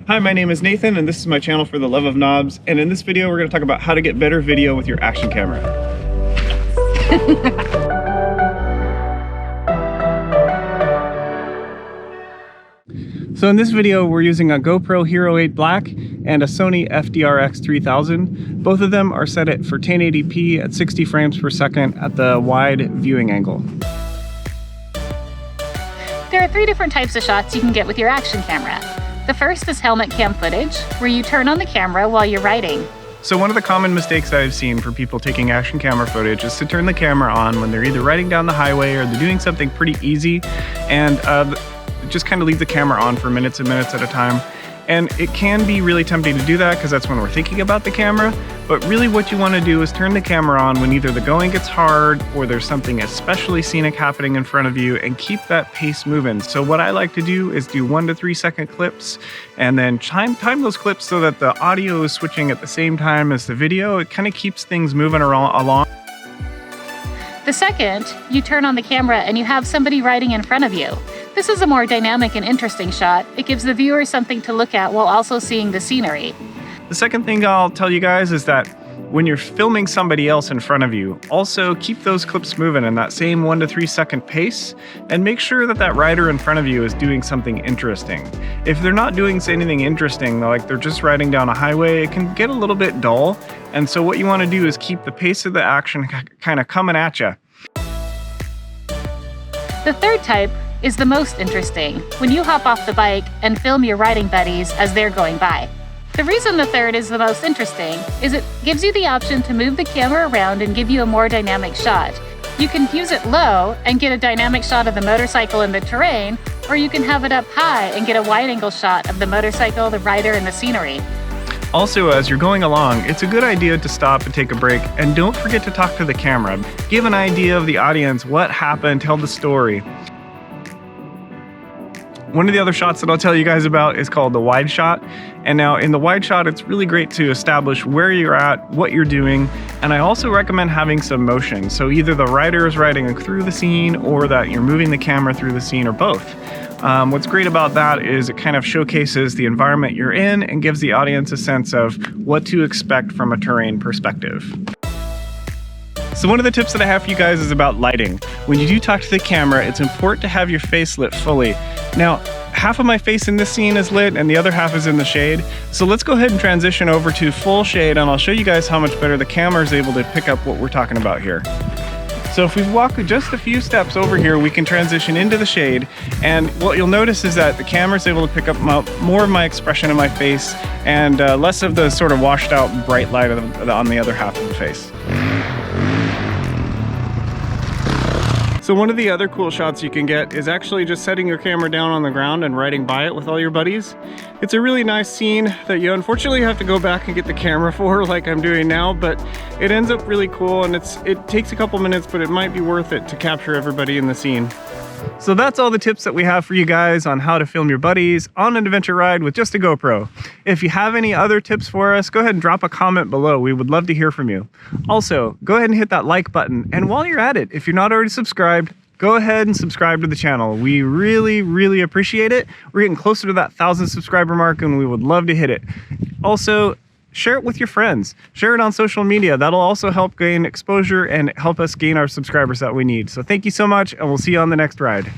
Hi, my name is Nathan and this is my channel for the love of knobs, and in this video we're going to talk about how to get better video with your action camera. So in this video we're using a GoPro Hero 8 Black and a Sony FDRX 3000. Both of them are set at for 1080p at 60 frames per second at the wide viewing angle. There are three different types of shots you can get with your action camera. The first is helmet cam footage, where you turn on the camera while you're riding. So one of the common mistakes that I've seen for people taking action camera footage is to turn the camera on when they're either riding down the highway or they're doing something pretty easy, and just kind of leave the camera on for minutes and minutes at a time. And it can be really tempting to do that because that's when we're thinking about the camera, but really what you want to do is turn the camera on when either the going gets hard or there's something especially scenic happening in front of you, and keep that pace moving. So what I like to do is do 1 to 3 second clips and then time those clips so that the audio is switching at the same time as the video. It kind of keeps things moving along. The second, you turn on the camera and you have somebody riding in front of you. This is a more dynamic and interesting shot. It gives the viewer something to look at while also seeing the scenery. The second thing I'll tell you guys is that when you're filming somebody else in front of you, also keep those clips moving in that same 1 to 3 second pace, and make sure that that rider in front of you is doing something interesting. If they're not doing anything interesting, like they're just riding down a highway, it can get a little bit dull. And so what you want to do is keep the pace of the action kind of coming at you. The third type is the most interesting, when you hop off the bike and film your riding buddies as they're going by. The reason the third is the most interesting is it gives you the option to move the camera around and give you a more dynamic shot. You can use it low and get a dynamic shot of the motorcycle and the terrain, or you can have it up high and get a wide-angle shot of the motorcycle, the rider, and the scenery. Also, as you're going along, it's a good idea to stop and take a break, and don't forget to talk to the camera. Give an idea of the audience, what happened, tell the story. One of the other shots that I'll tell you guys about is called the wide shot. And now in the wide shot, it's really great to establish where you're at, what you're doing. And I also recommend having some motion. So either the rider is riding through the scene or that you're moving the camera through the scene, or both. What's great about that is it kind of showcases the environment you're in and gives the audience a sense of what to expect from a terrain perspective. So one of the tips that I have for you guys is about lighting. When you do talk to the camera, it's important to have your face lit fully. Now, half of my face in this scene is lit and the other half is in the shade. So let's go ahead and transition over to full shade, and I'll show you guys how much better the camera is able to pick up what we're talking about here. So if we walk just a few steps over here, we can transition into the shade, and what you'll notice is that the camera is able to pick up more of my expression in my face and less of the sort of washed out bright light on the other half of the face. So one of the other cool shots you can get is actually just setting your camera down on the ground and riding by it with all your buddies. It's a really nice scene that you unfortunately have to go back and get the camera for, like I'm doing now, but it ends up really cool, and it takes a couple minutes, but it might be worth it to capture everybody in the scene. So that's all the tips that we have for you guys on how to film your buddies on an adventure ride with just a GoPro. If you have any other tips for us, go ahead and drop a comment below. We would love to hear from you. Also, go ahead and hit that like button. And while you're at it, if you're not already subscribed, go ahead and subscribe to the channel. We really appreciate it. We're getting closer to that 1,000 subscriber mark, and we would love to hit it. Also, share it with your friends. Share it on social media. That'll also help gain exposure and help us gain our subscribers that we need. So thank you so much, and we'll see you on the next ride.